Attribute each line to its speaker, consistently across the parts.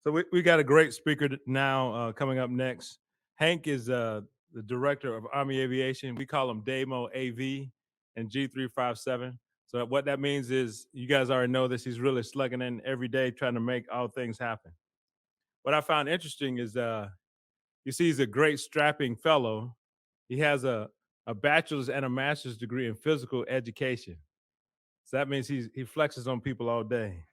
Speaker 1: So we got a great speaker now coming up next. Hank is the director of Army Aviation. We call him Damo AV and G357. So what that means is you guys already know this. He's really slugging in every day trying to make all things happen. What I found interesting is you see he's a great strapping fellow. He has a bachelor's and a master's degree in physical education. So that means he flexes on people all day.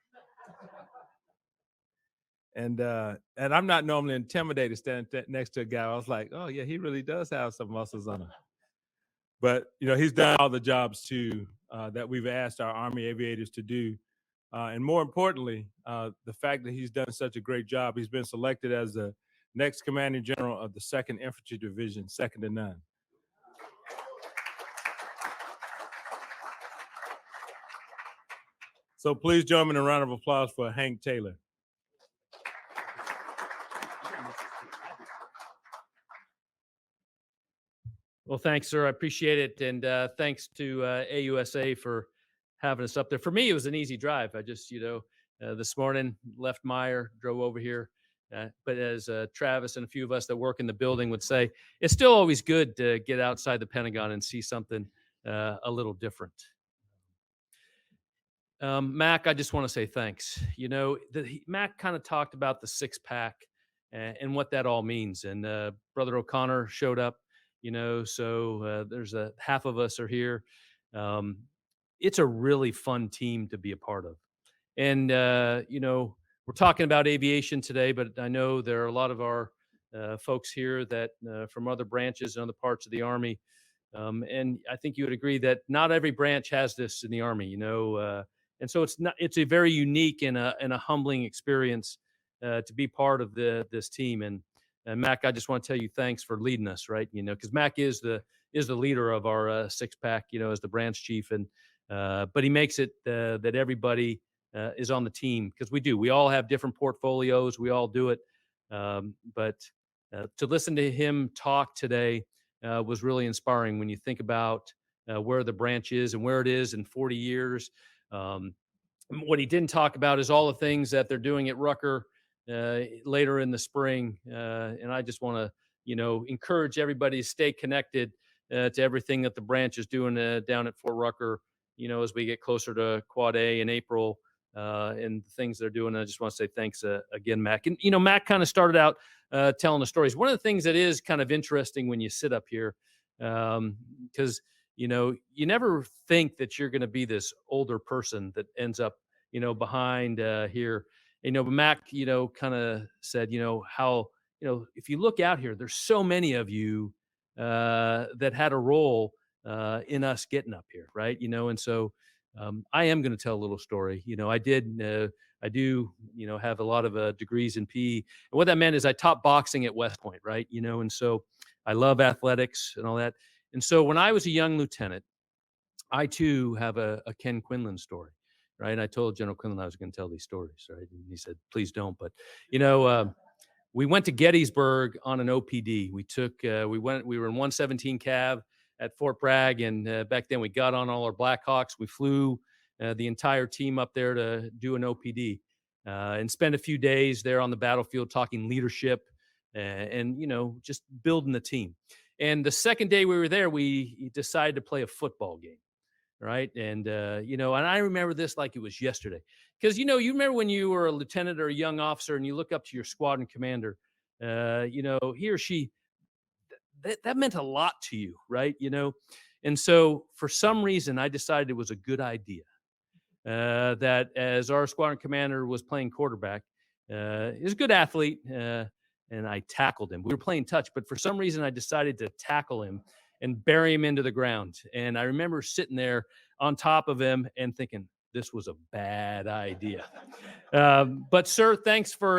Speaker 1: And I'm not normally intimidated standing next to a guy. I was like, oh yeah, he really does have some muscles on him. But he's done all the jobs too that we've asked our Army aviators to do, and more importantly, the fact that he's done such a great job, he's been selected as the next commanding general of the Second Infantry Division, second to none. So please join me in a round of applause for Hank Taylor.
Speaker 2: Well, thanks, sir. I appreciate it. And thanks to AUSA for having us up there. For me, it was an easy drive. I just, this morning left Meyer, drove over here. But as Travis and a few of us that work in the building would say, it's still always good to get outside the Pentagon and see something a little different. Mac, I just want to say thanks. Mac kind of talked about the six-pack and what that all means. And Brother O'Connor showed up, so there's half of us are here. It's a really fun team to be a part of. And, we're talking about aviation today, but I know there are a lot of our folks here that from other branches and other parts of the Army. And I think you would agree that not every branch has this in the Army, and so it's a very unique and a humbling experience to be part of this team. And Mac, I just want to tell you thanks for leading us, right? Because Mac is the leader of our six pack, as the branch chief, and but he makes it that everybody is on the team, because we all have different portfolios, we all do it, but to listen to him talk today was really inspiring when you think about where the branch is and where it is in 40 years. What he didn't talk about is all the things that they're doing at Rucker later in the spring. And I just want to, encourage everybody to stay connected to everything that the branch is doing down at Fort Rucker, as we get closer to Quad A in April and the things they're doing. I just want to say thanks again, Mac. And, Mac kind of started out telling the stories. One of the things that is kind of interesting when you sit up here, because you never think that you're going to be this older person that ends up, behind here. But Mac, kind of said, how, if you look out here, there's so many of you that had a role in us getting up here, right? And so I am going to tell a little story. I do, have a lot of degrees in PE. And what that meant is I taught boxing at West Point, right? And so I love athletics and all that. And so when I was a young lieutenant, I too have a Ken Quinlan story, right? And I told General Quinlan I was going to tell these stories, right? And he said, please don't. But, we went to Gettysburg on an OPD. We were in 117 Cav at Fort Bragg. And back then we got on all our Blackhawks. We flew the entire team up there to do an OPD and spend a few days there on the battlefield talking leadership and just building the team. And the second day we were there, we decided to play a football game. Right. And, and I remember this like it was yesterday, because, you remember when you were a lieutenant or a young officer and you look up to your squadron commander, he or she, that meant a lot to you. Right. And so for some reason, I decided it was a good idea that as our squadron commander was playing quarterback, he's a good athlete. And I tackled him. We were playing touch, but for some reason I decided to tackle him and bury him into the ground. And I remember sitting there on top of him and thinking, this was a bad idea. But sir, thanks for,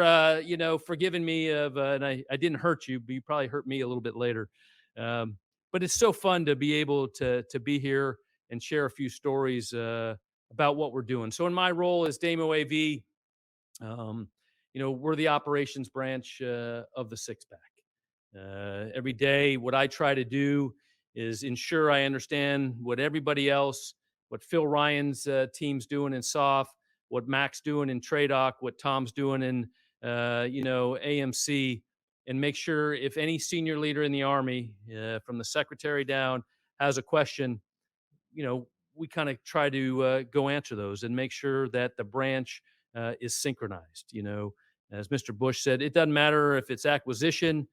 Speaker 2: forgiving me and I didn't hurt you, but you probably hurt me a little bit later. But it's so fun to be able to be here and share a few stories about what we're doing. So in my role as Damo AV, we're the operations branch of the six pack. Every day, what I try to do is ensure I understand what everybody else, what Phil Ryan's team's doing in SOF, what Mac's doing in TRADOC, what Tom's doing in AMC, and make sure if any senior leader in the Army, from the secretary down, has a question, we kind of try to go answer those and make sure that the branch is synchronized. As Mr. Bush said, it doesn't matter if it's acquisition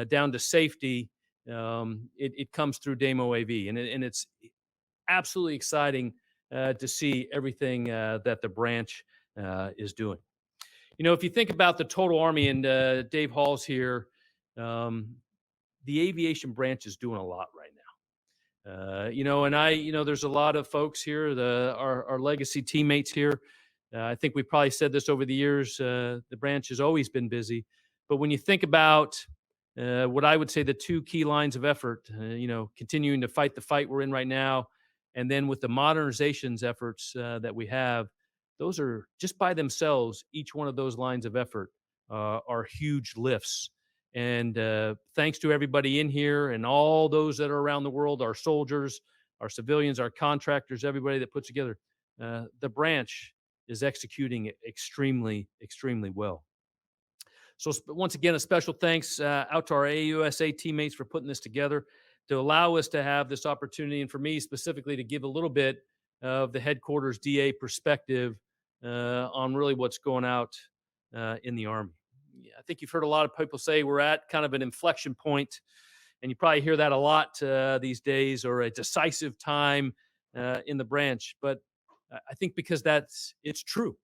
Speaker 2: down to safety. It comes through Damo AV, and it's absolutely exciting to see everything that the branch is doing. If you think about the total Army, and Dave Hall's here, um, the aviation branch is doing a lot right now. There's a lot of folks here, our legacy teammates here. I think we probably said this over the years. The branch has always been busy, but when you think about what I would say the two key lines of effort, continuing to fight the fight we're in right now, and then with the modernizations efforts that we have, those are just by themselves. Each one of those lines of effort are huge lifts, and thanks to everybody in here and all those that are around the world, our soldiers, our civilians, our contractors, everybody that puts together, the branch is executing extremely, extremely well. So once again, a special thanks out to our AUSA teammates for putting this together to allow us to have this opportunity, and for me specifically to give a little bit of the headquarters DA perspective on really what's going out in the Army. Yeah, I think you've heard a lot of people say we're at kind of an inflection point, and you probably hear that a lot these days, or a decisive time in the branch. But I think because it's true.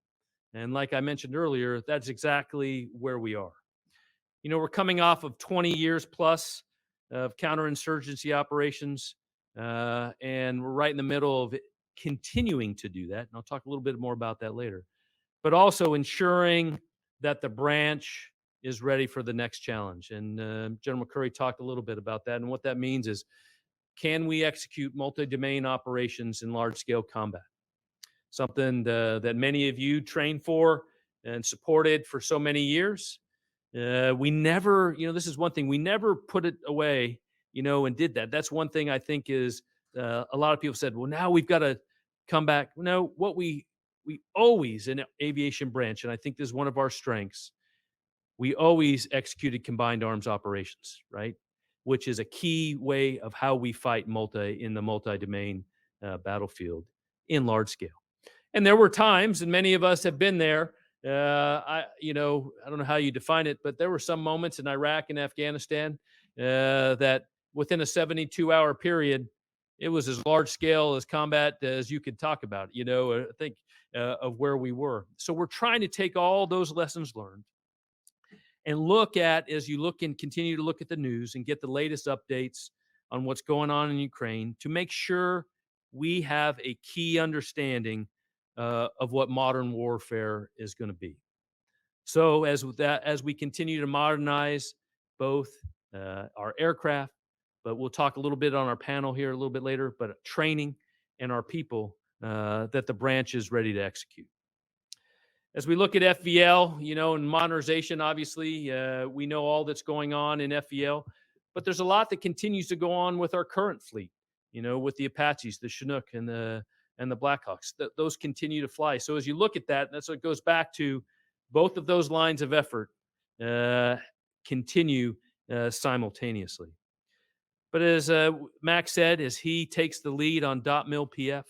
Speaker 2: And like I mentioned earlier, that's exactly where we are. We're coming off of 20 years plus of counterinsurgency operations, and we're right in the middle of continuing to do that. And I'll talk a little bit more about that later. But also ensuring that the branch is ready for the next challenge. And General McCurry talked a little bit about that. And what that means is, can we execute multi-domain operations in large-scale combat? Something that many of you trained for and supported for so many years. We never, this is one thing, we never put it away, and did that. That's one thing I think is a lot of people said, well, now we've got to come back. No, what we always in aviation branch, and I think this is one of our strengths, we always executed combined arms operations, right? Which is a key way of how we fight in the multi-domain battlefield in large scale. And there were times, and many of us have been there. I don't know how you define it, but there were some moments in Iraq and Afghanistan that within a 72-hour period, it was as large scale as combat as you could talk about. I think of where we were. So we're trying to take all those lessons learned and look at, as you look and continue to look at the news and get the latest updates on what's going on in Ukraine, to make sure we have a key understanding of what modern warfare is going to be. So as we continue to modernize both our aircraft, but we'll talk a little bit on our panel here a little bit later, but training and our people, that the branch is ready to execute. As we look at FVL, and modernization, obviously, we know all that's going on in FVL, but there's a lot that continues to go on with our current fleet, with the Apaches, the Chinook, and the Blackhawks. Those continue to fly. So as you look at that, that's what goes back to both of those lines of effort continue simultaneously. But as Max said, as he takes the lead on .mil PF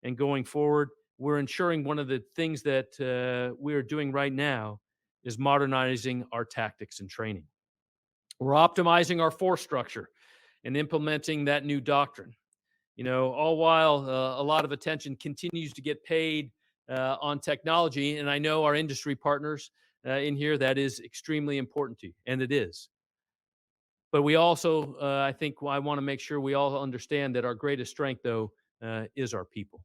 Speaker 2: and going forward, we're ensuring one of the things that we're doing right now is modernizing our tactics and training. We're optimizing our force structure and implementing that new doctrine. All while a lot of attention continues to get paid on technology. And I know our industry partners in here, that is extremely important to you, and it is. But we also, I think I want to make sure we all understand that our greatest strength, though, is our people.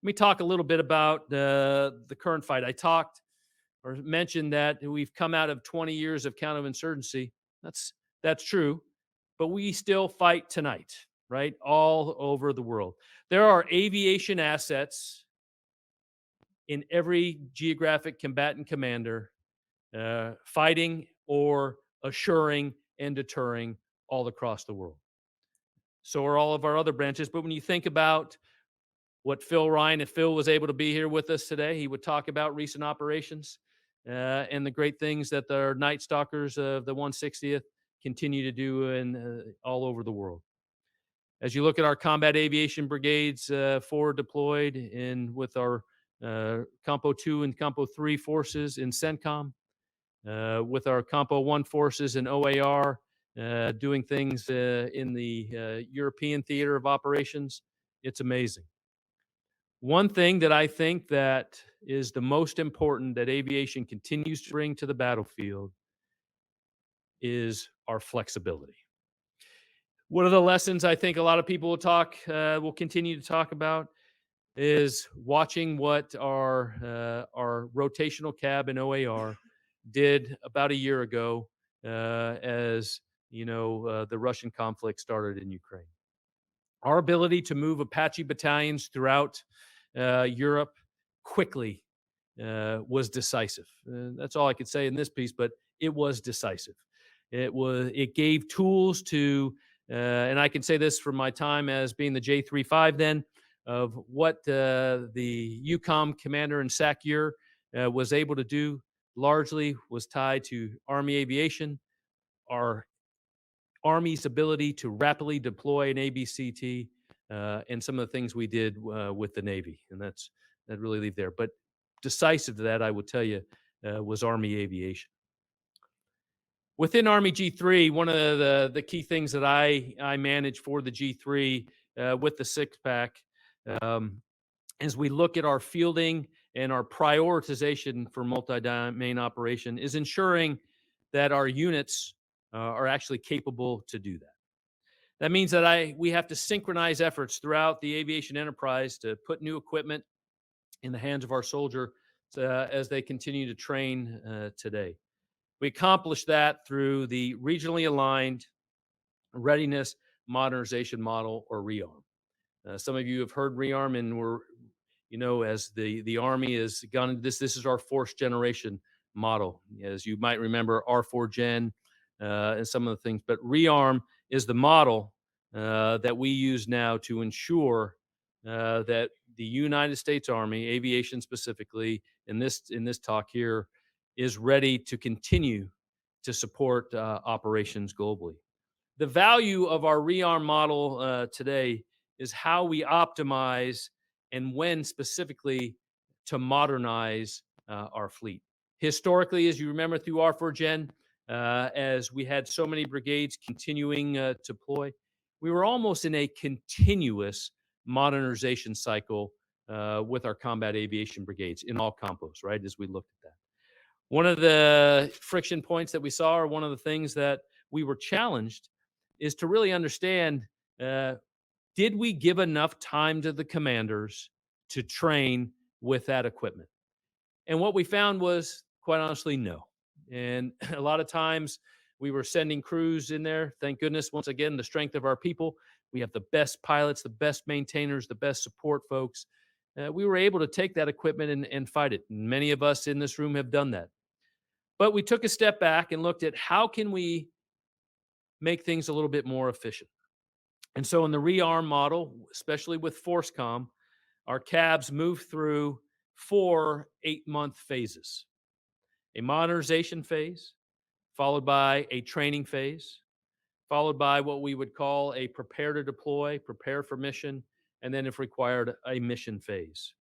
Speaker 2: Let me talk a little bit about the current fight. I talked or mentioned that we've come out of 20 years of counterinsurgency. That's true, but we still fight tonight, right? All over the world. There are aviation assets in every geographic combatant commander fighting or assuring and deterring all across the world. So are all of our other branches. But when you think about what Phil Ryan, if Phil was able to be here with us today, he would talk about recent operations. and the great things that our Night Stalkers of the 160th continue to do in all over the world. As you look at our combat aviation brigades forward deployed in with our Compo 2 and Compo 3 forces in CENTCOM, with our Compo 1 forces in OAR, doing things in the European theater of operations, it's amazing. One thing that I think that is the most important that aviation continues to bring to the battlefield is our flexibility. One of the lessons I think a lot of people will continue to talk about is watching what our rotational cab in OAR did about a year ago, as the Russian conflict started in Ukraine. Our ability to move Apache battalions throughout Europe quickly was decisive. That's all I could say in this piece, but it was decisive. It gave tools to, and I can say this from my time as being the J35 then, of what the UCOM commander in SACEUR was able to do. Largely was tied to Army aviation, our Army's ability to rapidly deploy an ABCT, and some of the things we did with the Navy, and that really leave there. But decisive to that, I would tell you, was Army aviation. Within Army G3, one of the key things that I manage for the G3 with the six pack, as we look at our fielding and our prioritization for multi-domain operation, is ensuring that our units are actually capable to do that. That means that we have to synchronize efforts throughout the aviation enterprise to put new equipment in the hands of our soldier as they continue to train today. We accomplish that through the regionally aligned readiness modernization model, or REARM. Some of you have heard REARM, and as the Army has gone, this is our fourth generation model. As you might remember, R4 Gen and some of the things, but REARM is the model that we use now to ensure that the United States Army, aviation specifically, in this talk here, is ready to continue to support operations globally. The value of our REARM model today is how we optimize and when specifically to modernize our fleet. Historically, as you remember through R4 Gen, as we had so many brigades continuing to deploy, we were almost in a continuous modernization cycle with our combat aviation brigades in all compos, right, as we looked at that. One of the friction points that we saw, or one of the things that we were challenged, is to really understand, did we give enough time to the commanders to train with that equipment? And what we found was, quite honestly, no. And a lot of times we were sending crews in there. Thank goodness, once again, the strength of our people. We have the best pilots, the best maintainers, the best support folks. We were able to take that equipment and fight it. And many of us in this room have done that. But we took a step back and looked at how can we make things a little bit more efficient. And so in the REARM model, especially with FORCECOM, our cabs move through 4 8-month phases: a modernization phase, followed by a training phase, followed by what we would call a prepare to deploy, prepare for mission, and then, if required, a mission phase.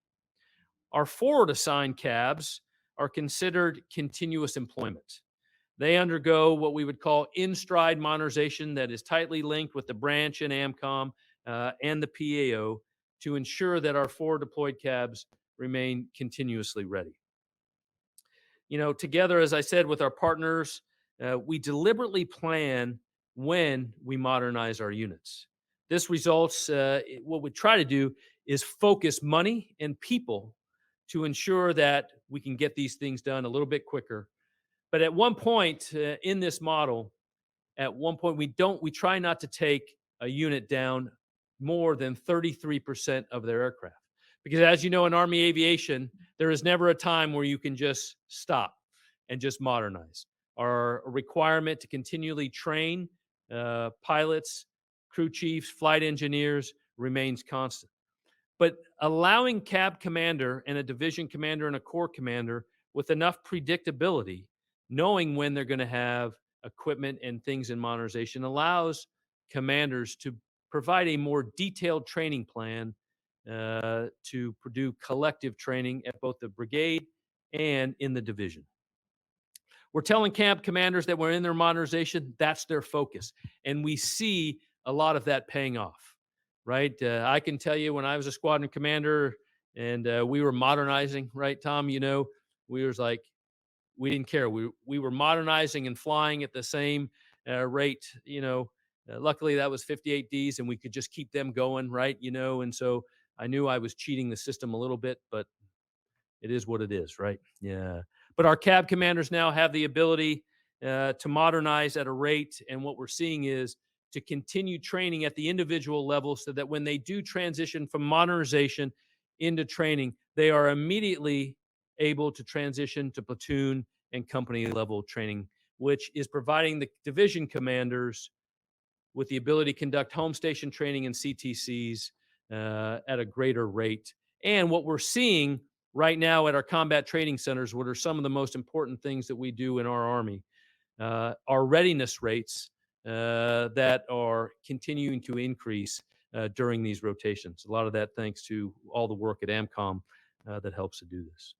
Speaker 2: Our forward assigned cabs are considered continuous employment. They undergo what we would call in-stride modernization that is tightly linked with the branch and AMCOM and the PAO to ensure that our forward deployed cabs remain continuously ready. Together, as I said, with our partners, we deliberately plan when we modernize our units. This results, what we try to do is focus money and people to ensure that we can get these things done a little bit quicker. But at one point in this model, we try not to take a unit down more than 33% of their aircraft. Because as you know, in Army aviation, there is never a time where you can just stop and just modernize. Our requirement to continually train pilots, crew chiefs, flight engineers remains constant. But allowing cab commander and a division commander and a corps commander with enough predictability, knowing when they're going to have equipment and things in modernization allows commanders to provide a more detailed training plan to produce collective training at both the brigade and in the division. We're telling camp commanders that we're in their modernization, that's their focus. And we see a lot of that paying off, right? I can tell you when I was a squadron commander and we were modernizing, right, Tom? You know, we was like, we didn't care. We were modernizing and flying at the same rate, you know. Luckily, that was 58Ds, and we could just keep them going, right? You know, and so I knew I was cheating the system a little bit, but it is what it is, right? Yeah. But our cab commanders now have the ability to modernize at a rate, and what we're seeing is to continue training at the individual level, so that when they do transition from modernization into training, they are immediately able to transition to platoon and company level training, which is providing the division commanders with the ability to conduct home station training and CTCs at a greater rate. And what we're seeing right now at our combat training centers, what are some of the most important things that we do in our Army, our readiness rates that are continuing to increase during these rotations. A lot of that thanks to all the work at AMCOM that helps to do this.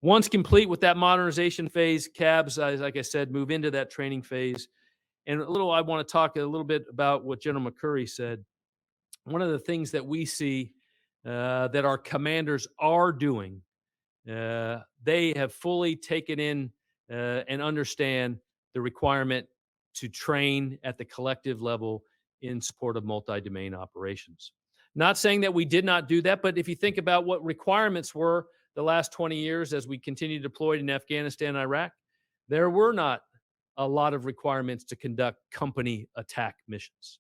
Speaker 2: Once complete with that modernization phase, cabs, like I said, move into that training phase. And I want to talk a little bit about what General McCurry said. One of the things that we see that our commanders are doing, they have fully taken in and understand the requirement to train at the collective level in support of multi-domain operations. Not saying that we did not do that, but if you think about what requirements were the last 20 years as we continue deployed in Afghanistan and Iraq, there were not a lot of requirements to conduct company attack missions.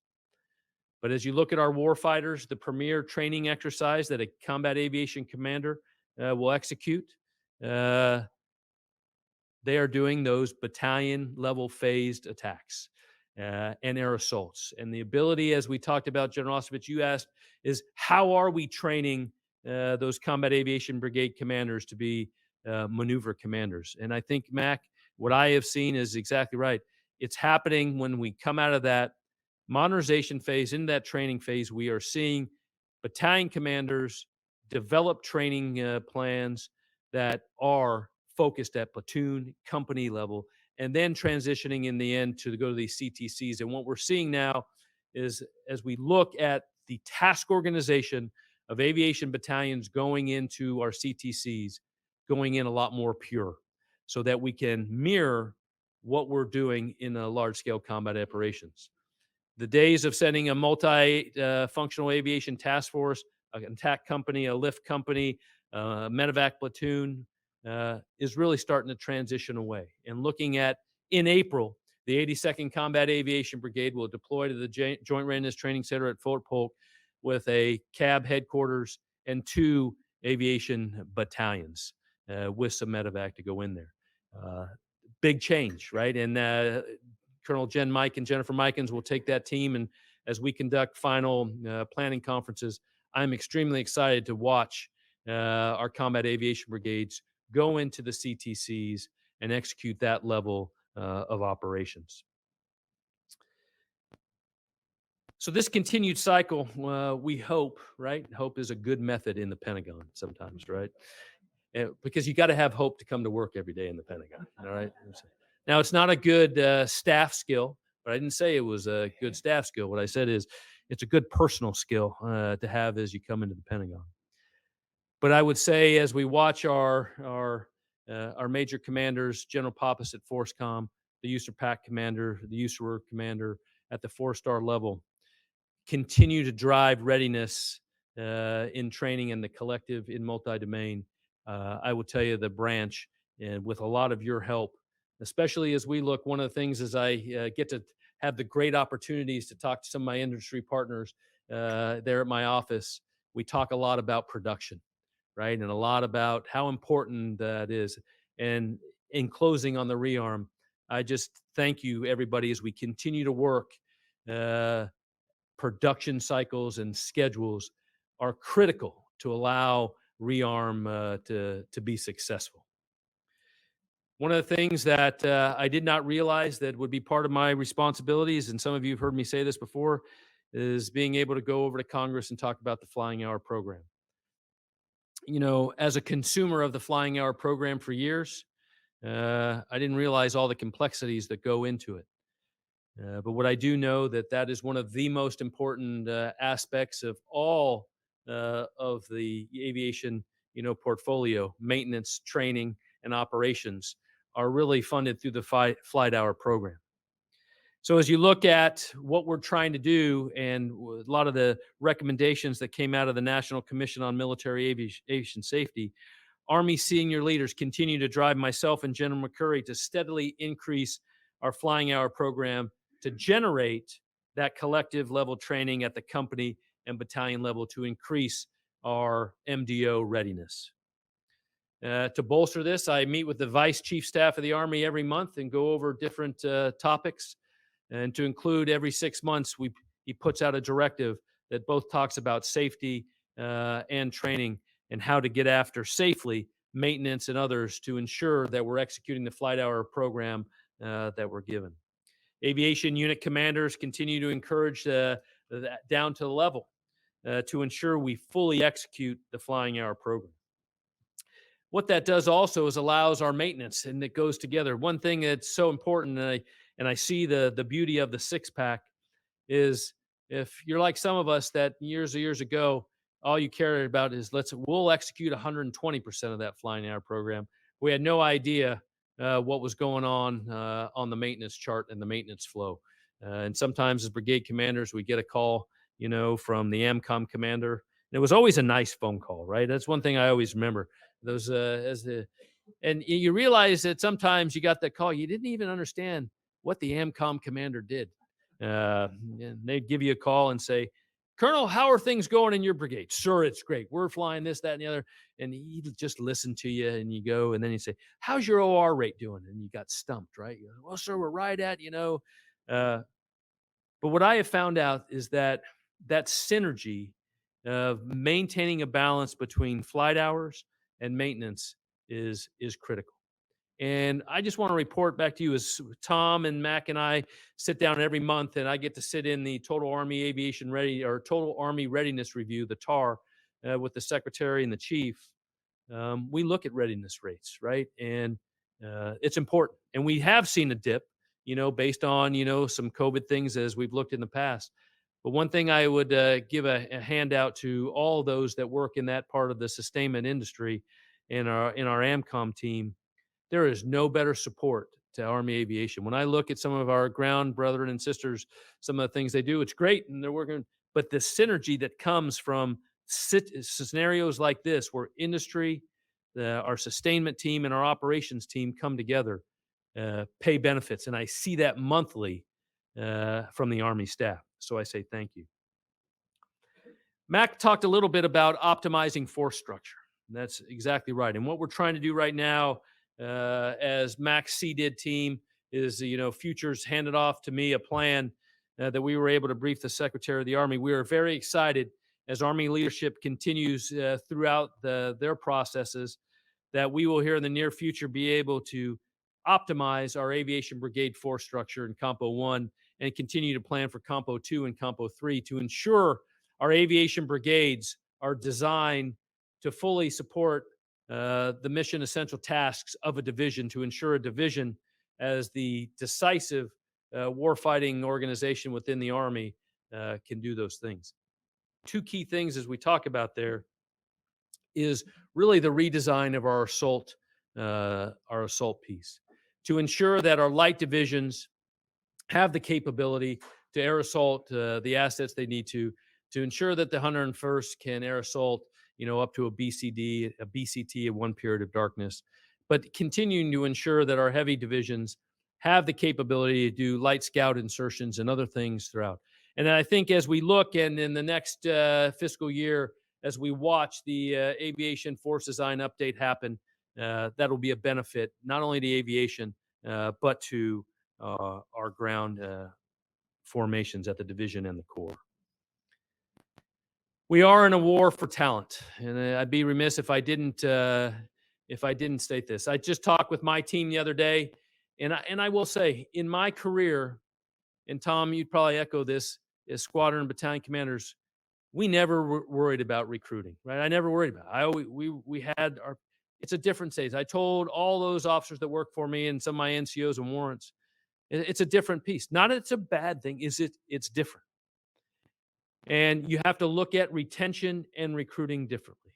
Speaker 2: But as you look at our warfighters, the premier training exercise that a combat aviation commander will execute, they are doing those battalion level phased attacks and air assaults. And the ability, as we talked about, General Osovich, you asked, is how are we training those combat aviation brigade commanders to be maneuver commanders? And I think, Mac, what I have seen is exactly right. It's happening when we come out of that modernization phase, into that training phase. We are seeing battalion commanders develop training plans that are focused at platoon, company level, and then transitioning in the end to go to these CTCs. And what we're seeing now is, as we look at the task organization of aviation battalions going into our CTCs, going in a lot more pure, so that we can mirror what we're doing in a large-scale combat operations. The days of sending a multi-functional aviation task force, an attack company, a lift company, medevac platoon, is really starting to transition away. And looking at, in April, the 82nd Combat Aviation Brigade will deploy to the Joint Readiness Training Center at Fort Polk with a CAB headquarters and 2 aviation battalions with some medevac to go in there. Big change, right? And Colonel Jen Mike and Jennifer Mikens will take that team, and as we conduct final planning conferences, I'm extremely excited to watch our combat aviation brigades go into the CTCs and execute that level of operations. So this continued cycle, we hope, right? Hope is a good method in the Pentagon sometimes, right? Because you got to have hope to come to work every day in the Pentagon, all right? Now, it's not a good staff skill, but I didn't say it was a good staff skill. What I said is it's a good personal skill to have as you come into the Pentagon. But I would say, as we watch our major commanders, General Pappas at FORSCOM, the USAR PAC commander, the USAR commander at the 4-star level, continue to drive readiness in training and the collective in multi-domain, I will tell you the branch, and with a lot of your help, especially as we look, one of the things is I get to have the great opportunities to talk to some of my industry partners there at my office. We talk a lot about production, right? And a lot about how important that is. And in closing on the rearm, I just thank you, everybody, as we continue to work. Production cycles and schedules are critical to allow rearm to be successful. One of the things that I did not realize that would be part of my responsibilities, and some of you have heard me say this before, is being able to go over to Congress and talk about the flying hour program. You know, as a consumer of the flying hour program for years, I didn't realize all the complexities that go into it. But what I do know that is one of the most important aspects of all of the aviation, portfolio. Maintenance, training, and operations are really funded through the flight hour program. So as you look at what we're trying to do and a lot of the recommendations that came out of the National Commission on Military Aviation Safety, Army senior leaders continue to drive myself and General McCurry to steadily increase our flying hour program to generate that collective level training at the company and battalion level to increase our MDO readiness. To bolster this, I meet with the Vice Chief Staff of the Army every month and go over different topics. And to include every 6 months, he puts out a directive that both talks about safety and training and how to get after safely maintenance and others to ensure that we're executing the flight hour program that we're given. Aviation unit commanders continue to encourage that down to the level to ensure we fully execute the flying hour program. What that does also is allows our maintenance, and it goes together. One thing that's so important, and I see the beauty of the six pack, is if you're like some of us that years ago, all you cared about is we'll execute 120% of that flying hour program. We had no idea what was going on the maintenance chart and the maintenance flow. And sometimes as brigade commanders, we get a call, from the AMCOM commander. And it was always a nice phone call, right? That's one thing I always remember. And you realize that sometimes you got that call, you didn't even understand what the AMCOM commander did. And they'd give you a call and say, Colonel, how are things going in your brigade? Sir, it's great. We're flying this, that, and the other. And he'd just listen to you and you go, and then he'd say, how's your OR rate doing? And you got stumped, right? You go, well, sir, we're right at, but what I have found out is that synergy of maintaining a balance between flight hours and maintenance is critical. And I just want to report back to you as Tom and Mac and I sit down every month, and I get to sit in the Total Army Aviation Ready or Total Army Readiness Review, the TAR, with the Secretary and the Chief. We look at readiness rates, right? And it's important. And we have seen a dip, based on, some COVID things as we've looked in the past. But one thing I would give a handout to all those that work in that part of the sustainment industry in our AMCOM team, there is no better support to Army aviation. When I look at some of our ground brethren and sisters, some of the things they do, it's great and they're working, but the synergy that comes from scenarios like this where industry, our sustainment team and our operations team come together, pay benefits. And I see that monthly from the Army staff. So I say thank you. Mac talked a little bit about optimizing force structure. That's exactly right. And what we're trying to do right now, as Mac's CDID team is, futures handed off to me a plan that we were able to brief the Secretary of the Army. We are very excited as Army leadership continues throughout their processes that we will here in the near future be able to optimize our aviation brigade force structure in Compo 1 and continue to plan for Compo 2 and Compo 3 to ensure our aviation brigades are designed to fully support the mission essential tasks of a division, to ensure a division as the decisive warfighting organization within the Army can do those things. Two key things as we talk about there is really the redesign of our assault piece to ensure that our light divisions have the capability to air assault the assets they need to ensure that the 101st can air assault, up to a BCT at one period of darkness, but continuing to ensure that our heavy divisions have the capability to do light scout insertions and other things throughout. And I think as we look and in the next fiscal year, as we watch the aviation force design update happen, that'll be a benefit, not only to aviation, but to our ground formations at the division and the corps. We are in a war for talent, and I'd be remiss if I didn't if I didn't state this. I just talked with my team the other day, and I will say, in my career, and Tom, you'd probably echo this, as squadron and battalion commanders, we never worried about recruiting, right? I never worried about it. I always, we had our, it's a different stage. I told all those officers that work for me and some of my NCOs and warrants, it's a different piece. Not that it's a bad thing, it's different. And you have to look at retention and recruiting differently.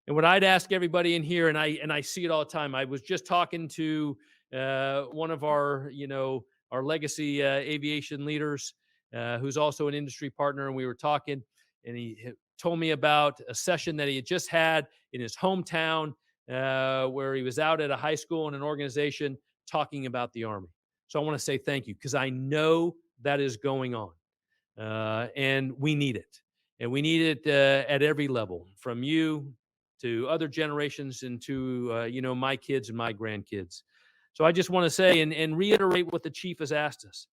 Speaker 2: And what I'd ask everybody in here, and I see it all the time. I was just talking to one of our, our legacy aviation leaders, who's also an industry partner, and we were talking, and he told me about a session that he had just had in his hometown, where he was out at a high school and an organization talking about the Army. So I want to say thank you, because I know that is going on, and we need it, and we need it at every level, from you to other generations, and to my kids and my grandkids. So I just want to say and reiterate what the chief has asked us.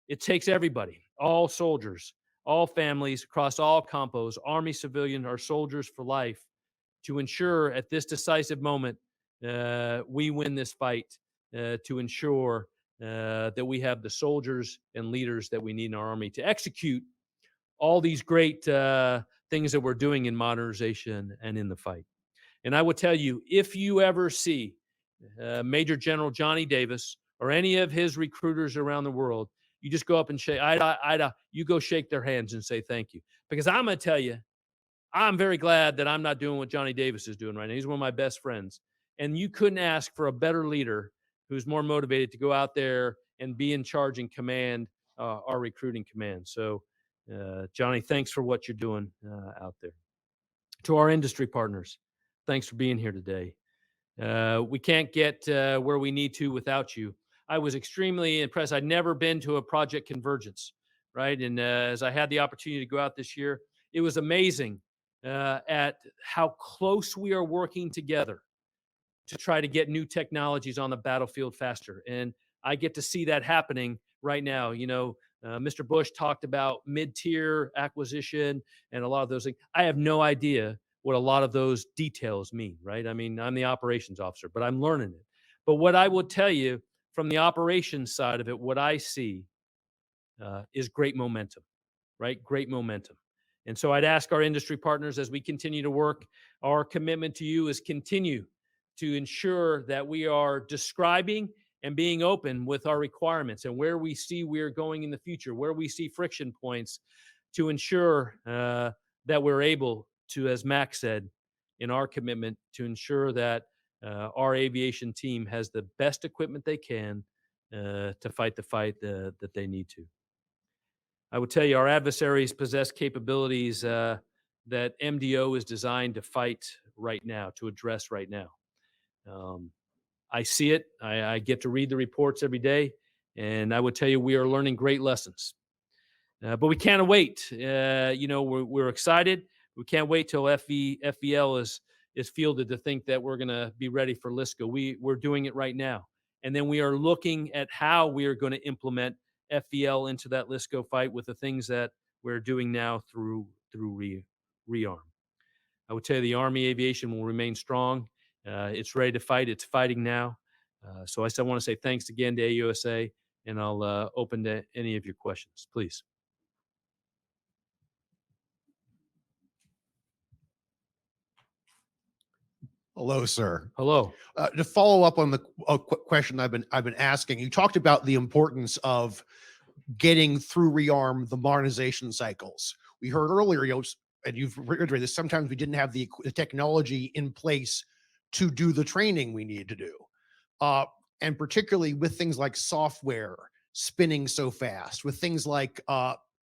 Speaker 2: It takes everybody, all soldiers, all families across all compos, Army, civilian, or soldiers for life, to ensure at this decisive moment we win this fight, to ensure that we have the soldiers and leaders that we need in our Army to execute all these great things that we're doing in modernization and in the fight. And I will tell you, if you ever see Major General Johnny Davis or any of his recruiters around the world, you just go up and shake, you go shake their hands and say thank you. Because I'm going to tell you, I'm very glad that I'm not doing what Johnny Davis is doing right now. He's one of my best friends. And you couldn't ask for a better leader who's more motivated to go out there and be in charge and command our recruiting command. So, Johnny, thanks for what you're doing out there. To our industry partners, thanks for being here today. We can't get where we need to without you. I was extremely impressed. I'd never been to a Project Convergence, right? And as I had the opportunity to go out this year, it was amazing at how close we are working together to try to get new technologies on the battlefield faster. And I get to see that happening right now. Mr. Bush talked about mid-tier acquisition and a lot of those things. I have no idea what a lot of those details mean, right? I mean, I'm the operations officer, but I'm learning it. But what I will tell you from the operations side of it, what I see is great momentum, right? Great momentum. And so I'd ask our industry partners, as we continue to work, our commitment to you is continue to ensure that we are describing and being open with our requirements and where we see we're going in the future, where we see friction points, to ensure that we're able to, as Max said, in our commitment, to ensure that our aviation team has the best equipment they can to fight the fight that they need to. I would tell you, our adversaries possess capabilities that MDO is designed to fight right now, to address right now. I see it. I get to read the reports every day, and I would tell you we are learning great lessons. But we can't wait. We're excited. We can't wait till FVL is fielded to think that we're going to be ready for LSCO. We're doing it right now, and then we are looking at how we are going to implement FVL into that LSCO fight with the things that we're doing now through rearm. I would tell you the Army aviation will remain strong. It's ready to fight. It's fighting now. So I want to say thanks again to AUSA, and I'll open to any of your questions, please.
Speaker 3: Hello, sir.
Speaker 2: Hello.
Speaker 3: To follow up on the question I've been asking, you talked about the importance of getting through rearm the modernization cycles. We heard earlier, and you've reiterated this, sometimes we didn't have the technology in place to do the training we needed to do. And particularly with things like software spinning so fast, with things like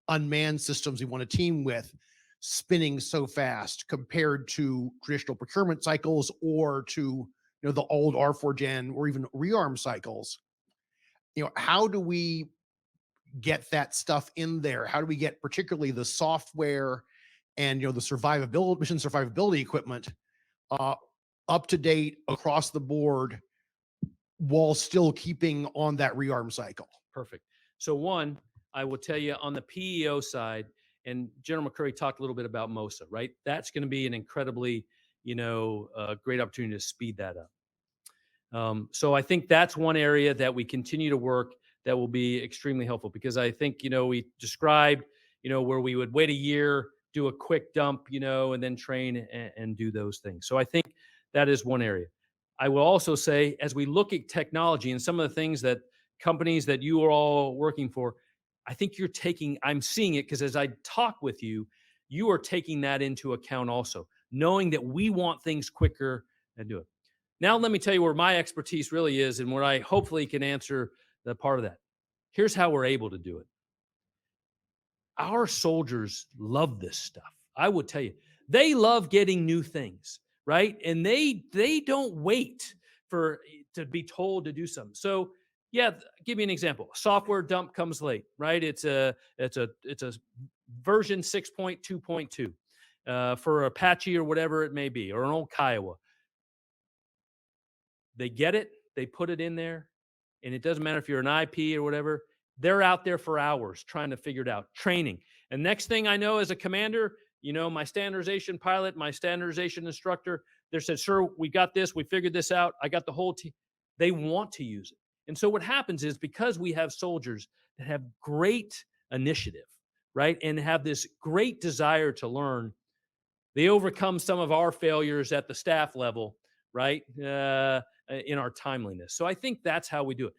Speaker 3: unmanned systems we want to team with spinning so fast compared to traditional procurement cycles, or to the old R4 Gen or even rearm cycles. How do we get that stuff in there? How do we get particularly the software and the survivability, mission survivability equipment up to date across the board while still keeping on that rearm cycle?
Speaker 2: Perfect. So one, I will tell you on the PEO side, and General McCurry talked a little bit about MOSA, right? That's going to be an incredibly, a great opportunity to speed that up. So I think that's one area that we continue to work that will be extremely helpful, because I think, we described, where we would wait a year, do a quick dump, and then train and do those things. So I think that is one area. I will also say, as we look at technology and some of the things that companies that you are all working for, I think I'm seeing it, because as I talk with you, you are taking that into account also, knowing that we want things quicker and do it. Now, let me tell you where my expertise really is and where I hopefully can answer the part of that. Here's how we're able to do it. Our soldiers love this stuff. I would tell you, they love getting new things, right? And they don't wait to be told to do something. So, yeah, give me an example. Software dump comes late, right? It's a version 6.2.2 for Apache or whatever it may be, or an old Kiowa. They get it, they put it in there, and it doesn't matter if you're an IP or whatever. They're out there for hours trying to figure it out, training. And next thing I know, as a commander, my standardization pilot, my standardization instructor, they said, "Sir, we got this. We figured this out. I got the whole team." They want to use it. And so what happens is, because we have soldiers that have great initiative, right, and have this great desire to learn, they overcome some of our failures at the staff level, right, in our timeliness. So I think that's how we do it.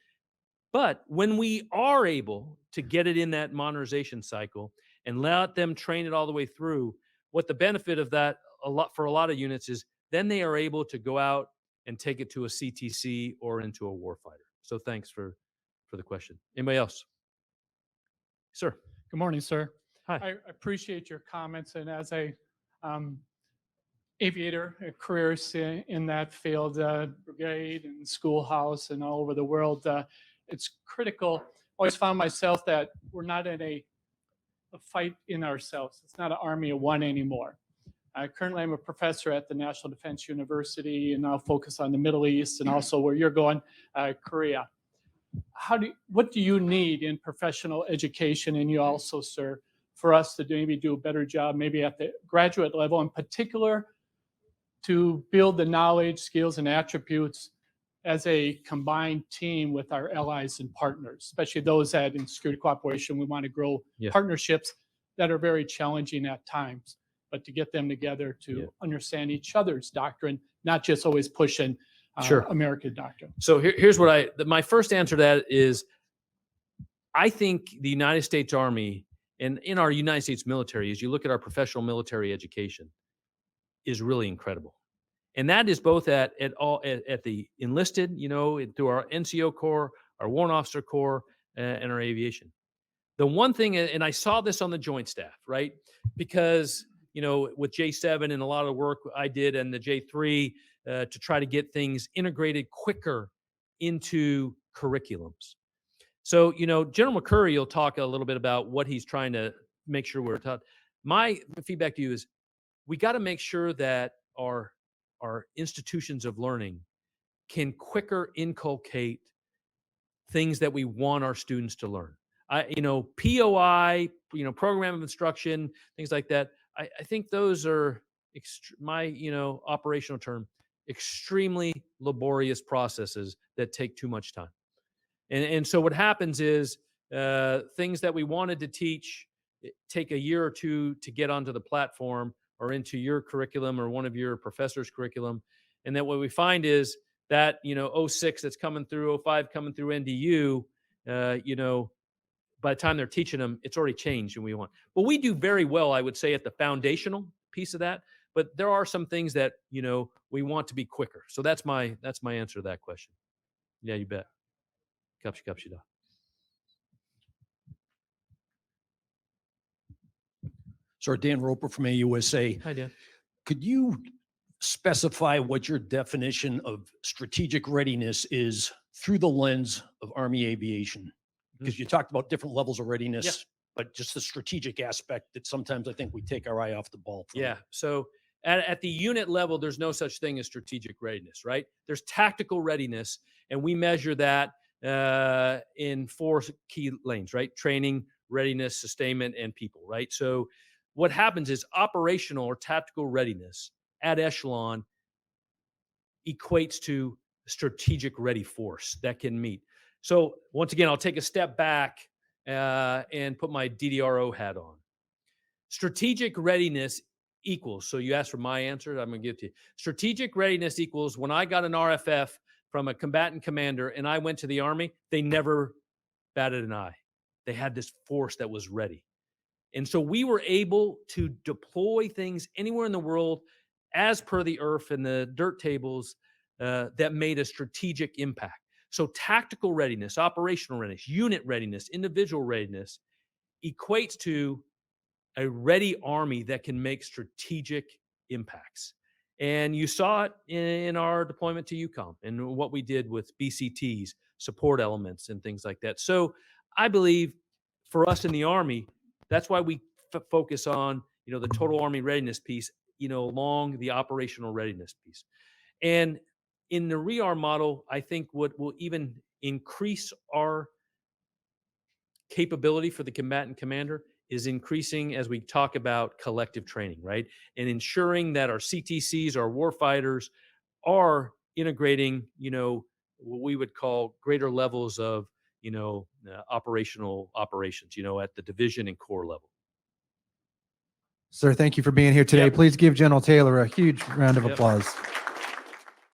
Speaker 2: But when we are able to get it in that modernization cycle and let them train it all the way through, what the benefit of that for a lot of units is, then they are able to go out and take it to a CTC or into a warfighter. So thanks for the question. Anybody else? Sir.
Speaker 4: Good morning, sir.
Speaker 2: Hi.
Speaker 4: I appreciate your comments, and as a aviator, careers in that field, brigade and schoolhouse and all over the world, it's critical. Always found myself that we're not in a fight in ourselves. It's not an army of one anymore. Currently, I'm a professor at the National Defense University, and I'll focus on the Middle East and also where you're going, Korea. What do you need in professional education, and you also, sir, for us to maybe do a better job, maybe at the graduate level in particular, to build the knowledge, skills, and attributes as a combined team with our allies and partners, especially those that in security cooperation, we want to grow partnerships that are very challenging at times, but to get them together to understand each other's doctrine, not just always pushing American doctrine.
Speaker 2: So here's what my first answer to that is, I think the United States Army and in our United States military, as you look at our professional military education, is really incredible. And that is both at the enlisted, through our NCO Corps, our Warrant Officer Corps, and our aviation. The one thing, and I saw this on the Joint Staff, right? Because, with J7 and a lot of the work I did and the J3 to try to get things integrated quicker into curriculums. So, General McCurry will talk a little bit about what he's trying to make sure we're taught. My feedback to you is, we got to make sure that our institutions of learning can quicker inculcate things that we want our students to learn. POI, program of instruction, things like that. I think those are my operational term, extremely laborious processes that take too much time. And so what happens is things that we wanted to teach take a year or two to get onto the platform or into your curriculum or one of your professors' curriculum. And then what we find is that, 06 that's coming through, 05 coming through NDU, by the time they're teaching them, it's already changed and we want. Well, we do very well, I would say, at the foundational piece of that. But there are some things that, we want to be quicker. So that's my answer to that question. Yeah, you bet. Kapshida.
Speaker 5: Sir, Dan Roper from AUSA.
Speaker 2: Hi, Dan.
Speaker 5: Could you specify what your definition of strategic readiness is through the lens of Army aviation? Because you talked about different levels of readiness, but just the strategic aspect that sometimes I think we take our eye off the ball from.
Speaker 2: Yeah. So at the unit level, there's no such thing as strategic readiness, right? There's tactical readiness, and we measure that in 4 key lanes, right? Training, readiness, sustainment, and people, right? So what happens is operational or tactical readiness at echelon equates to strategic ready force that can meet. So once again, I'll take a step back and put my DDRO hat on. Strategic readiness equals, so you asked for my answer, I'm going to give it to you. Strategic readiness equals when I got an RFF from a combatant commander and I went to the Army, they never batted an eye. They had this force that was ready. And so we were able to deploy things anywhere in the world as per the IRF and the dirt tables that made a strategic impact. So tactical readiness, operational readiness, unit readiness, individual readiness equates to a ready Army that can make strategic impacts. And you saw it in our deployment to EUCOM and what we did with BCTs, support elements, and things like that. So I believe for us in the Army, that's why we focus on, the total Army readiness piece, along the operational readiness piece. And in the rearm model, I think what will even increase our capability for the combatant commander is increasing as we talk about collective training, right? And ensuring that our CTCs, our warfighters are integrating, what we would call greater levels of, operational operations, at the division and corps level.
Speaker 6: Sir, thank you for being here today.
Speaker 2: Yep.
Speaker 6: Please give General Taylor a huge round of
Speaker 2: Yep.
Speaker 6: applause.